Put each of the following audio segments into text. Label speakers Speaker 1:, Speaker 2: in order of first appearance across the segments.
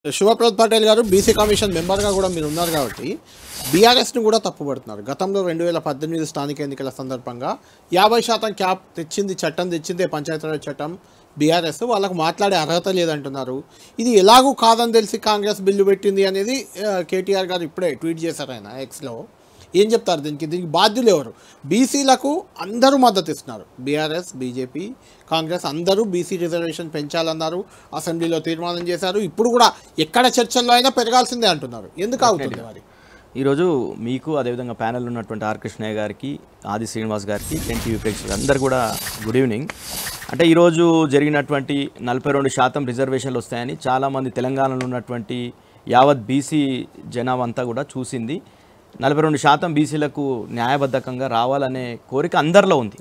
Speaker 1: శివప్రసాద్ పటేల్ గారు BC commission మెంబర్గా కూడా మీరు ఉన్నారు కాబట్టి బీఆర్ఎస్ని కూడా తప్పుపడుతున్నారు. గతంలో 2018 స్థానిక ఎన్నికల సందర్భంగా 50% క్యాప్ తెచ్చింది పంచాయతీరాజ్ చట్టం బీఆర్ఎస్ వాళ్ళకు మాట్లాడే అర్హత లేదంటున్నారు. ఇది ఎలాగూ కాదని తెలిసి కాంగ్రెస్ బిల్లు పెట్టింది అనేది కేటీఆర్ గారు ఇప్పుడే ట్వీట్ చేశారు ఆయన ఎక్స్లో. ఏం చెప్తారు దీనికి బాధ్యులు ఎవరు? బీసీలకు అందరూ మద్దతు ఇస్తున్నారు, బీఆర్ఎస్, బీజేపీ, కాంగ్రెస్ అందరూ బీసీ రిజర్వేషన్ పెంచాలన్నారు, అసెంబ్లీలో తీర్మానం చేశారు. ఇప్పుడు కూడా ఎక్కడ చర్చల్లో అయినా పెరగాల్సిందే అంటున్నారు. ఎందుకు అవుతుంది మరి?
Speaker 2: ఈరోజు మీకు అదేవిధంగా ప్యానెల్ ఉన్నటువంటి ఆర్ కృష్ణయ్య గారికి, ఆది శ్రీనివాస్ గారికి, ఎన్టీవీ ప్రేక్షకులు అందరు కూడా గుడ్ ఈవినింగ్. అంటే ఈరోజు జరిగినటువంటి 42% రిజర్వేషన్లు వస్తాయని చాలామంది తెలంగాణలో ఉన్నటువంటి యావత్ బీసీ జనాభా అంతా కూడా చూసింది. 42% బీసీలకు న్యాయబద్ధకంగా రావాలనే కోరిక అందరిలో ఉంది.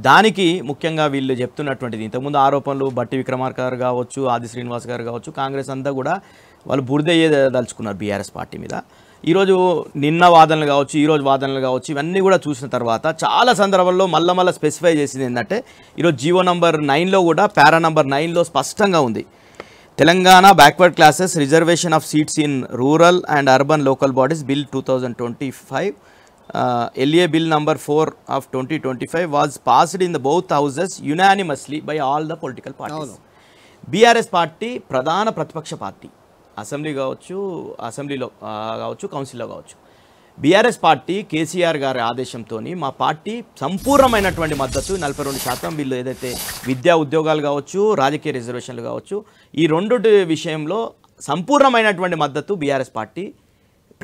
Speaker 2: దానికి ముఖ్యంగా వీళ్ళు చెప్తున్నటువంటిది ఇంతకుముందు ఆరోపణలు బట్టి విక్రమార్క గారు కావచ్చు, ఆది శ్రీనివాస్ గారు కావచ్చు, కాంగ్రెస్ అంతా కూడా వాళ్ళు బురదయ్యేదలుచుకున్నారు బీఆర్ఎస్ పార్టీ మీద. ఈరోజు నిన్న వాదనలు కావచ్చు, ఈరోజు వాదనలు కావచ్చు, ఇవన్నీ కూడా చూసిన తర్వాత చాలా సందర్భాల్లో మళ్ళీ స్పెసిఫై చేసింది ఏంటంటే ఈరోజు జీవో నంబర్ 9లో కూడా పారా నంబర్ 9లో స్పష్టంగా ఉంది, Telangana backward classes reservation of seats in rural and urban local bodies bill 2025 LA bill number 4 of 2025 was passed in the both houses unanimously by all the political parties. BRS party ప్రధాన ప్రతిపక్ష party, assembly కావచ్చు, అసెంబ్లీలో కావచ్చు, కౌన్సిల్లో కావచ్చు. BRS party KCR గారి ఆదేశంతో మా party సంపూర్ణమైనటువంటి మద్దతు 42% వీళ్ళు ఏదైతే విద్యా ఉద్యోగాలు కావచ్చు, రాజకీయ రిజర్వేషన్లు కావచ్చు, ఈ రెండు విషయంలో సంపూర్ణమైనటువంటి మద్దతు బీఆర్ఎస్ పార్టీ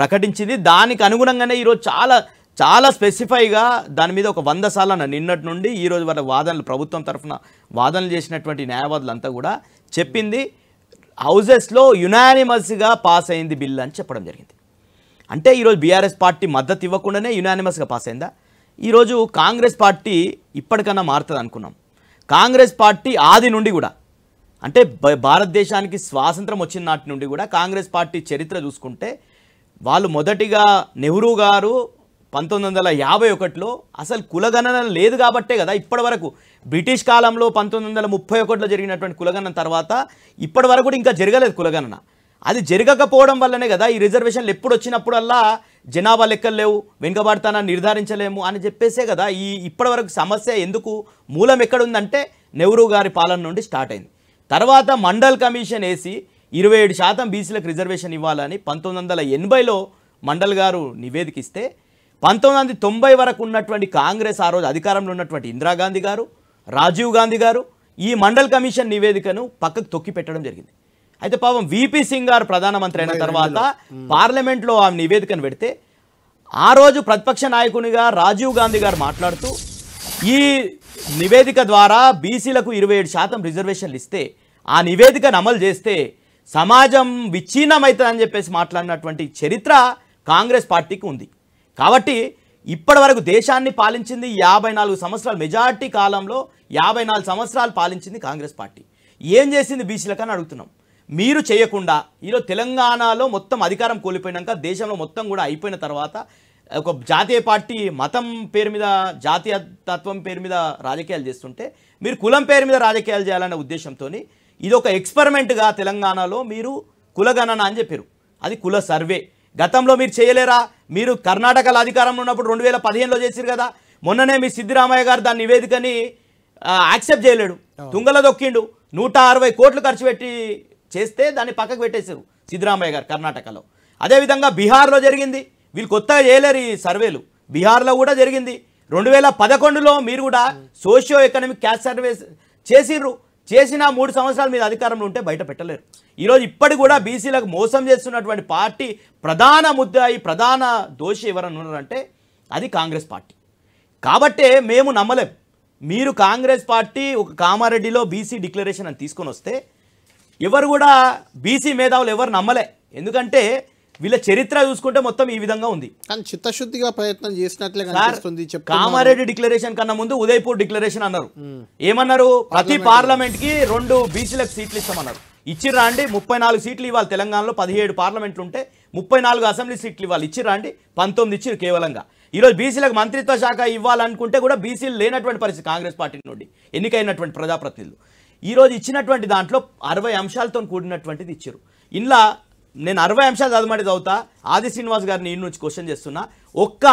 Speaker 2: ప్రకటించింది. దానికి అనుగుణంగానే ఈరోజు చాలా స్పెసిఫైగా దాని మీద ఒక 100 సార్లు నిన్నటి నుండి ఈరోజు వరకు వాదనలు, ప్రభుత్వం తరఫున వాదనలు చేసినటువంటి న్యాయవాదులంతా కూడా చెప్పింది హౌజెస్లో యునానిమస్గా పాస్ అయింది బిల్ అని చెప్పడం జరిగింది. అంటే ఈరోజు బీఆర్ఎస్ పార్టీ మద్దతు ఇవ్వకుండానే యునానిమస్గా పాస్ అయిందా? ఈరోజు కాంగ్రెస్ పార్టీ ఇప్పటికన్నా మారుతుంది అనుకున్నాం. కాంగ్రెస్ పార్టీ ఆది నుండి కూడా, అంటే భారతదేశానికి స్వాతంత్రం వచ్చిన నాటి నుండి కూడా కాంగ్రెస్ పార్టీ చరిత్ర చూసుకుంటే వాళ్ళు మొదటిగా నెహ్రూ గారు 1951లో అసలు కులగణన లేదు కాబట్టే కదా ఇప్పటి వరకు, బ్రిటిష్ కాలంలో 1931లో జరిగినటువంటి కులగణన తర్వాత ఇప్పటి వరకు కూడా ఇంకా జరగలేదు కులగణన. అది జరగకపోవడం వల్లనే కదా ఈ రిజర్వేషన్లు ఎప్పుడు వచ్చినప్పుడల్లా జనాభా లెక్కలు లేవు, వెనుకబడతానని నిర్ధారించలేము అని చెప్పేసే కదా ఈ ఇప్పటి వరకు సమస్య. ఎందుకు మూలం ఎక్కడుందంటే నెహ్రూ గారి పాలన నుండి స్టార్ట్ అయింది. తర్వాత మండల్ కమిషన్ వేసి 27% బీసీలకు రిజర్వేషన్ ఇవ్వాలని 1980లో మండల్ గారు నివేదిక ఇస్తే 1990 వరకు ఉన్నటువంటి కాంగ్రెస్, ఆ రోజు అధికారంలో ఉన్నటువంటి ఇందిరాగాంధీ గారు, రాజీవ్ గాంధీ గారు ఈ మండల్ కమిషన్ నివేదికను పక్కకు తొక్కి పెట్టడం జరిగింది. అయితే పాపం వీపీ సింగ్ గారు ప్రధానమంత్రి అయిన తర్వాత పార్లమెంట్లో ఆ నివేదికను పెడితే ఆ రోజు ప్రతిపక్ష నాయకునిగా రాజీవ్ గాంధీ గారు మాట్లాడుతూ ఈ నివేదిక ద్వారా బీసీలకు 27% రిజర్వేషన్లు ఇస్తే, ఆ నివేదికను అమలు చేస్తే సమాజం విచ్ఛిన్నమవుతుందని చెప్పేసి మాట్లాడినటువంటి చరిత్ర కాంగ్రెస్ పార్టీకి ఉంది. కాబట్టి ఇప్పటి వరకు దేశాన్ని పాలించింది 54 సంవత్సరాలు, మెజార్టీ కాలంలో 54 సంవత్సరాలు పాలించింది కాంగ్రెస్ పార్టీ. ఏం చేసింది బీసీలకని అడుగుతున్నాం. మీరు చేయకుండా ఈరోజు తెలంగాణలో మొత్తం అధికారం కోల్పోయినాక దేశంలో మొత్తం కూడా అయిపోయిన తర్వాత ఒక జాతీయ పార్టీ మతం పేరు మీద, జాతీయ తత్వం పేరు మీద రాజకీయాలు చేస్తుంటే మీరు కులం పేరు మీద రాజకీయాలు చేయాలనే ఉద్దేశంతో ఇది ఒక ఎక్స్పెరిమెంట్గా తెలంగాణలో మీరు కులగణన అని చెప్పారు. అది కుల సర్వే. గతంలో మీరు చేయలేరా? మీరు కర్ణాటకలో అధికారంలో ఉన్నప్పుడు 2015లో చేశారు కదా. మొన్ననే మీ సిద్దిరామయ్య గారు దాని నివేదికని యాక్సెప్ట్ చేయలేడు, తుంగలో దొక్కిండు. 160 కోట్లు ఖర్చు పెట్టి చేస్తే దాన్ని పక్కకు పెట్టేశారు సిద్ధరామయ్య గారు కర్ణాటకలో. అదేవిధంగా బీహార్లో జరిగింది. వీళ్ళు కొత్తగా చేయలేరు ఈ సర్వేలు. బీహార్లో కూడా జరిగింది. 2011లో మీరు కూడా సోషియో ఎకనామిక్ క్యాస్ట్ సర్వే చేసిర్రు. చేసిన 3 సంవత్సరాలు మీరు అధికారంలో ఉంటే బయట పెట్టలేరు. ఈరోజు ఇప్పటికి కూడా బీసీలకు మోసం చేస్తున్నటువంటి పార్టీ ప్రధాన ముద్దాయి, ప్రధాన దోషి ఎవరన్నా ఉన్నారంటే అది కాంగ్రెస్ పార్టీ. కాబట్టే మేము నమ్మలేం. మీరు కాంగ్రెస్ పార్టీ ఒక కామారెడ్డిలో బీసీ డిక్లరేషన్ అని తీసుకొని వస్తే ఎవరు కూడా బీసీ మేధావులు ఎవరు నమ్మలే. ఎందుకంటే వీళ్ళ చరిత్ర చూసుకుంటే మొత్తం ఈ విధంగా ఉంది.
Speaker 1: కానీ చిత్తశుద్ధిగా ప్రయత్నం చేసినట్లే కనిపిస్తుంది.
Speaker 2: కామారెడ్డి డిక్లరేషన్ కన్నా ముందు ఉదయపూర్ డిక్లరేషన్ అన్నారు. ఏమన్నారు? ప్రతి పార్లమెంట్ కి 2 బీసీలకు సీట్లు ఇస్తామన్నారు. ఇచ్చిర్రా అండి? 34 సీట్లు ఇవ్వాలి. తెలంగాణలో 17 పార్లమెంట్లు ఉంటే 34 అసెంబ్లీ సీట్లు ఇవ్వాలి. ఇచ్చిర్రా అండి? 19 ఇచ్చిరు కేవలంగా. ఈరోజు బీసీలకు మంత్రిత్వ శాఖ ఇవ్వాలనుకుంటే కూడా బీసీలు లేనటువంటి పరిస్థితి కాంగ్రెస్ పార్టీ నుండి ఎన్నికైనటువంటి ప్రజాప్రతినిధులు. ఈరోజు ఇచ్చినటువంటి దాంట్లో 60 అంశాలతో కూడినటువంటిది ఇచ్చారు. ఇంట్లో నేను 60 అంశాలు చదువుతా ఆది శ్రీనివాస్ గారిని ఈ నుంచి క్వశ్చన్ చేస్తున్నా. ఒక్క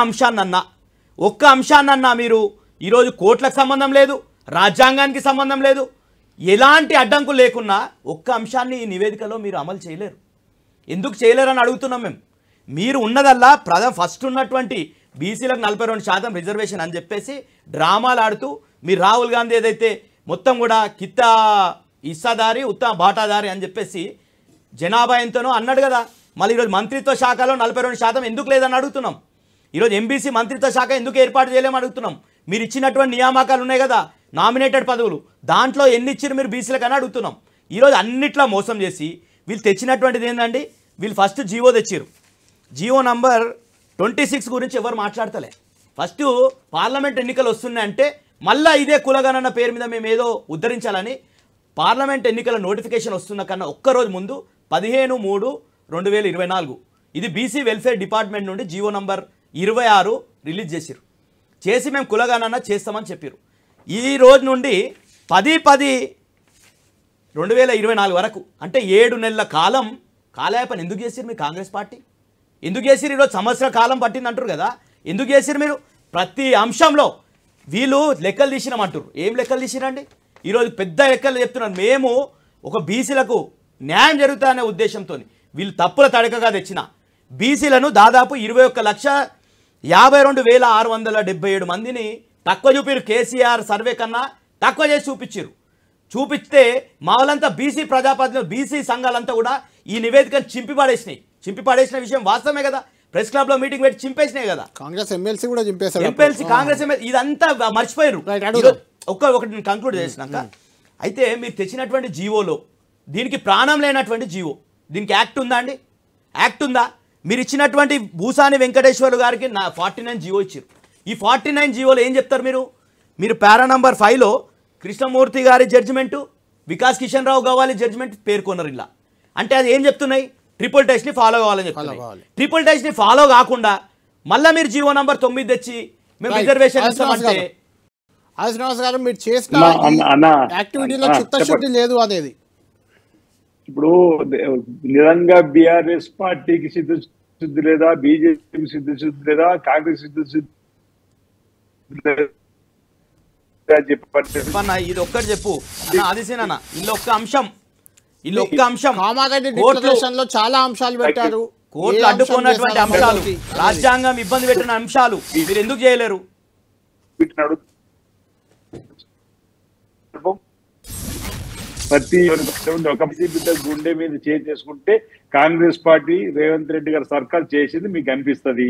Speaker 2: అంశాన్నన్నా మీరు ఈరోజు కోర్టులకు సంబంధం లేదు, రాజ్యాంగానికి సంబంధం లేదు, ఎలాంటి అడ్డంకులు లేకున్నా ఒక్క అంశాన్ని ఈ నివేదికలో మీరు అమలు చేయలేరు. ఎందుకు చేయలేరని అడుగుతున్నాం మేము. మీరు ఉన్నదల్లా ఫస్ట్ ఉన్నటువంటి బీసీలకు 42% రిజర్వేషన్ అని చెప్పేసి డ్రామాలు ఆడుతూ మీరు రాహుల్ గాంధీ ఏదైతే మొత్తం కూడా కిత్తా ఇస్సాదారి ఉత్తా బాటాదారి అని చెప్పేసి జనాభా ఎంతనో అన్నాడు కదా. మళ్ళీ ఈరోజు మంత్రిత్వ శాఖలో 42% ఎందుకు లేదని అడుగుతున్నాం. ఈరోజు ఎంబీసీ మంత్రిత్వ శాఖ ఎందుకు ఏర్పాటు చేయలేమని అడుగుతున్నాం. మీరు ఇచ్చినటువంటి నియామకాలు ఉన్నాయి కదా, నామినేటెడ్ పదవులు, దాంట్లో ఎన్ని ఇచ్చారు మీరు బీసీలకు అని అడుగుతున్నాం. ఈరోజు అన్నిట్లా మోసం చేసి వీళ్ళు తెచ్చినటువంటిది ఏంటండి, వీళ్ళు ఫస్ట్ జీవో తెచ్చారు. జీవో నంబర్ 26 గురించి ఎవరు మాట్లాడతలే. ఫస్ట్ పార్లమెంట్ ఎన్నికలు వస్తున్నాయంటే మళ్ళీ ఇదే కులగణన పేరు మీద మేము ఏదో ఉద్ధరించాలని పార్లమెంట్ ఎన్నికల నోటిఫికేషన్ వస్తున్న కన్నా ఒక్కరోజు ముందు 15/3/2024 ఇది బీసీ వెల్ఫేర్ డిపార్ట్మెంట్ నుండి జీవో నంబర్ 26 రిలీజ్ చేసి మేము కులగణన చేస్తామని చెప్పారు. ఈ రోజు నుండి 10/10/2024 వరకు అంటే 7 నెలల కాలయాపన ఎందుకు చేసిరు మీ కాంగ్రెస్ పార్టీ? ఎందుకు చేసిరు? ఈరోజు సంవత్సర కాలం పట్టింది అంటారు కదా, ఎందుకు చేసిరు మీరు? ప్రతి అంశంలో వీళ్ళు లెక్కలు తీసినామంటారు. ఏం లెక్కలు తీసిరండి? ఈరోజు పెద్ద లెక్కలు చెప్తున్నారు. మేము ఒక బీసీలకు న్యాయం జరుగుతాయనే ఉద్దేశంతో వీళ్ళు తప్పుల తడకగా తెచ్చిన బీసీలను దాదాపు 21,52,677 మందిని తక్కువ చూపిరు. కేసీఆర్ సర్వే కన్నా తక్కువ చేసి చూపిస్తే మా వాళ్ళంతా బీసీ ప్రజాప్రతినిధులు బీసీ సంఘాలంతా కూడా ఈ నివేదికను చింపిపడేసిన విషయం వాస్తవమే కదా. ప్రెస్ క్లబ్ లో మీటింగ్ పెట్టి చింపేసినాయి కదా.
Speaker 1: కాంగ్రెస్ ఎమ్మెల్సీ కూడా చింపేశారు.
Speaker 2: కాంగ్రెస్ ఎమ్మెల్సీ ఇదంతా మర్చిపోయారు. ఒకటి నేను కంక్లూడ్ చేసినాక అయితే మీరు తెచ్చినటువంటి జీవోలో దీనికి ప్రాణం లేనటువంటి జీవో, దీనికి యాక్ట్ ఉందా అండి? యాక్ట్ ఉందా? మీరు ఇచ్చినటువంటి భూసాని వెంకటేశ్వర్లు గారికి 49 జీవో ఇచ్చారు. ఈ 49 జీవోలో ఏం చెప్తారు మీరు పారా నంబర్ 5లో కృష్ణమూర్తి గారి జడ్జిమెంటు, వికాస్ కిషన్ రావు గవాలి జడ్జిమెంట్ పేర్కొన్నారు. ఇలా అంటే అది ఏం చెప్తున్నాయి? ట్రిపుల్ టెస్ట్ని ఫాలో కావాలని చెప్తున్నాయి. ట్రిపుల్ టెస్ట్ని ఫాలో కాకుండా మళ్ళీ మీరు జీవో నంబర్ 9 తెచ్చి మేము రిజర్వేషన్ ఇస్తామంటే
Speaker 1: శ్రీనివాస్ గారు మీరు చేసిన యాక్టివిటీలో చిత్తశుద్ధి లేదు అనేది.
Speaker 3: ఇప్పుడు నిజంగా బీఆర్ఎస్ పార్టీకి సిద్ధశుద్ధి లేదా, బీజేపీకి సిద్ధశుద్ధి లేదా, కాంగ్రెస్ సిద్ధశుద్ధి
Speaker 2: చెప్పన్నా ఇది ఒక్కటి చెప్పు అదిసేనా. ఇల్లు ఒక్క అంశం
Speaker 1: డిక్లరేషన్ లో చాలా అంశాలు పెట్టారు.
Speaker 2: కోర్టులు అడ్డుకున్నటువంటి అంశాలు, రాజ్యాంగం ఇబ్బంది పెట్టిన అంశాలు మీరు ఎందుకు చేయలేరు?
Speaker 3: ప్రతి ఒక బిడ్డ గుండె మీద చేసుకుంటే కాంగ్రెస్ పార్టీ రేవంత్ రెడ్డి గారు సర్కార్ చేసింది మీకు అనిపిస్తుంది.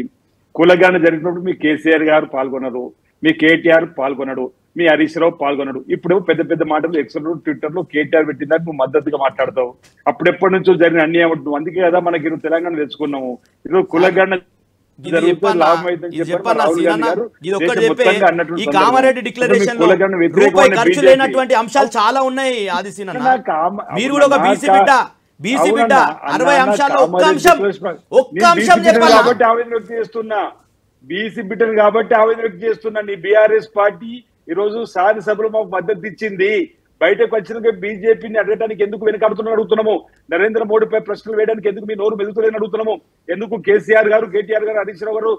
Speaker 3: కులగాన జరిగినప్పుడు మీ కేసీఆర్ గారు పాల్గొన్నారు, మీ కేటీఆర్ పాల్గొన్నాడు, మీ హరీష్ రావు పాల్గొన్నాడు. ఇప్పుడు పెద్ద పెద్ద మాటలు ఎక్స్లో ట్విట్టర్ లో కేటీఆర్ పెట్టిందని నువ్వు మద్దతుగా మాట్లాడతావు. అప్పుడెప్పటి నుంచో జరిగిన అన్యాయం ఉంటుంది. అందుకే కదా మనకి తెలంగాణ తెచ్చుకున్నాము. ఈరోజు కులగాన
Speaker 2: కామారెడ్డి డిక్లరేషన్ లో రూపాయి ఖర్చు లేనటువంటి అంశాలు చాలా ఉన్నాయి. ఆదిశీనన్న మీరు కూడా ఒక బీసీ బిడ్డ 60 అంశాల్లో ఒక్క అంశం చెప్పాలి.
Speaker 3: కాబట్టి ఆవేదన వ్యక్తం చేస్తున్నా, బీసీ బిడ్డను కాబట్టి ఆవేదన వ్యక్తం చేస్తున్నా. నీ బీఆర్ఎస్ పార్టీ ఈ రోజు శాసనసభలో మాకు మద్దతు ఇచ్చింది. బయటకు వచ్చిన బీజేపీని అడగడానికి ఎందుకు వెనకాడుతున్నా అడుగుతున్నాము. నరేంద్ర మోడీపై ప్రశ్నలు వేయడానికి ఎందుకు మీ నోరు మెదుగుతుందని అడుగుతున్నాము. ఎందుకు కేసీఆర్ గారు, కేటీఆర్ గారు, హరీష్ రావు గారు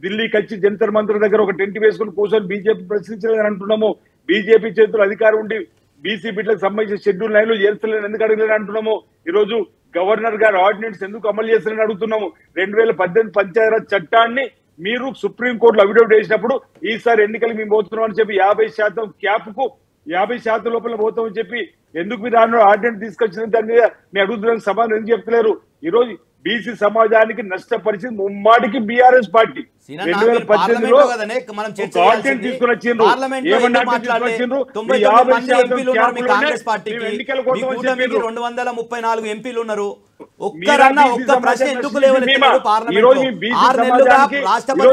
Speaker 3: ఢిల్లీకి వచ్చి జంతర్ మంత్రుల దగ్గర ఒక టెంట్ వేసుకుని కూర్చొని బీజేపీ ప్రశ్నించలేదని అంటున్నాము. బీజేపీ చేతులు అధికారం ఉండి బీసీ బిడ్డలకు సంబంధించిన షెడ్యూల్ 9 చేస్తలేని ఎందుకు అడగలేని అంటున్నాము. ఈ రోజు గవర్నర్ గారు ఆర్డినెన్స్ ఎందుకు అమలు చేస్తారని అడుగుతున్నాము. 2018 పంచాయతీరాజ్ చట్టాన్ని మీరు సుప్రీంకోర్టులో అఫిడవిట్ వేసినప్పుడు ఈసారి ఎన్నికలు మేము పోతున్నాం అని చెప్పి 50% క్యాప్ కు 50% లోపల పోతామని చెప్పి ఎందుకు మీరు ఆర్డినెన్స్ తీసుకొచ్చిన దాని మీద మీ అడుగుతున్న సమాధానం ఎందుకు చెప్తలేరు? ఈ రోజు బీసీ సమాజానికి నష్టపరిచింది ముమ్మాటికి బీఆర్ఎస్ పార్టీ. 2018లో ఆర్డినెన్స్ తీసుకుని వచ్చిండ్రు. ఏమన్నా తీసుకొచ్చిండ్రు?
Speaker 2: 234 ఎంపీలు ఉన్నారు. ఒక్కరన్నా ఒక్క ప్రశ్న ఎందుకు లేవనెత్తారు పార్లమెంట్? 6 నెలలుగా రాష్ట్రపతి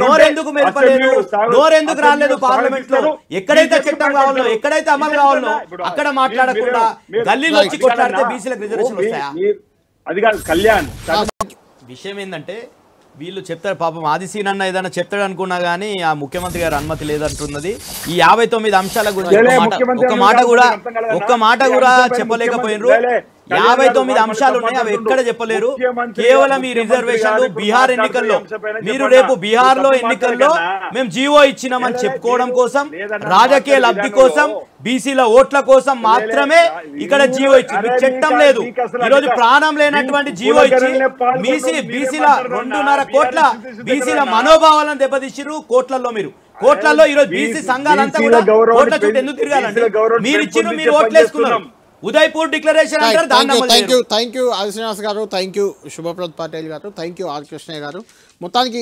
Speaker 2: నోరెందుకు మెరపలేదు, నోరెందుకు రాలేదు పార్లమెంట్ లో? ఎక్కడైతే చట్టం కావాలో, ఎక్కడైతే అమలు కావాలో అక్కడ మాట్లాడకుండా గల్లీలో వచ్చి కొట్లాడితే బీసీలకు రిజర్వేషన్ వస్తాయా?
Speaker 3: అది కాదు కళ్యాణ్.
Speaker 2: విషయం ఏంటంటే వీళ్ళు చెప్తారు పాపం ఆదిశీనన్న ఏదైనా చెప్తాడు అనుకున్నా గానీ ఆ ముఖ్యమంత్రి గారు అనుమతి లేదంటున్నది. ఈ 59 అంశాల గురించి ఒక్క మాట కూడా చెప్పలేకపోయినరు. 59 అంశాలు ఉన్నాయి, అవి ఎక్కడ చెప్పలేరు. కేవలం ఈ రిజర్వేషన్లు బీహార్ ఎన్నికల్లో మీరు రేపు బీహార్ లో ఎన్నికల్లో మేము జీవో ఇచ్చినామని చెప్పుకోవడం కోసం, రాజకీయ లబ్ధి కోసం, బీసీల ఓట్ల కోసం మాత్రమే ఇక్కడ జీవో ఇచ్చి, మీకు చట్టం లేదు. ఈరోజు ప్రాణం లేనటువంటి జీవో ఇచ్చి బీసీల 2.5 కోట్ల బీసీల మనోభావాలను దెబ్బతీసిరు. కోట్లలో మీరు కోట్లలో ఈరోజు బీసీ సంఘాలంతా కూడా కోట్ల చుట్టూ ఎందుకు తిరగాలండి? మీరు ఇచ్చిన మీరు ఓట్లేసుకున్నారు. ఉదయపూర్ డిక్లరేషన్ అంటారు.
Speaker 1: థ్యాంక్ యూ ఆది శ్రీనివాస్ గారు, థ్యాంక్ యూ శుభప్రద్ పటేల్ గారు, థ్యాంక్ యూ ఆర్ కృష్ణయ్య గారు. మొత్తానికి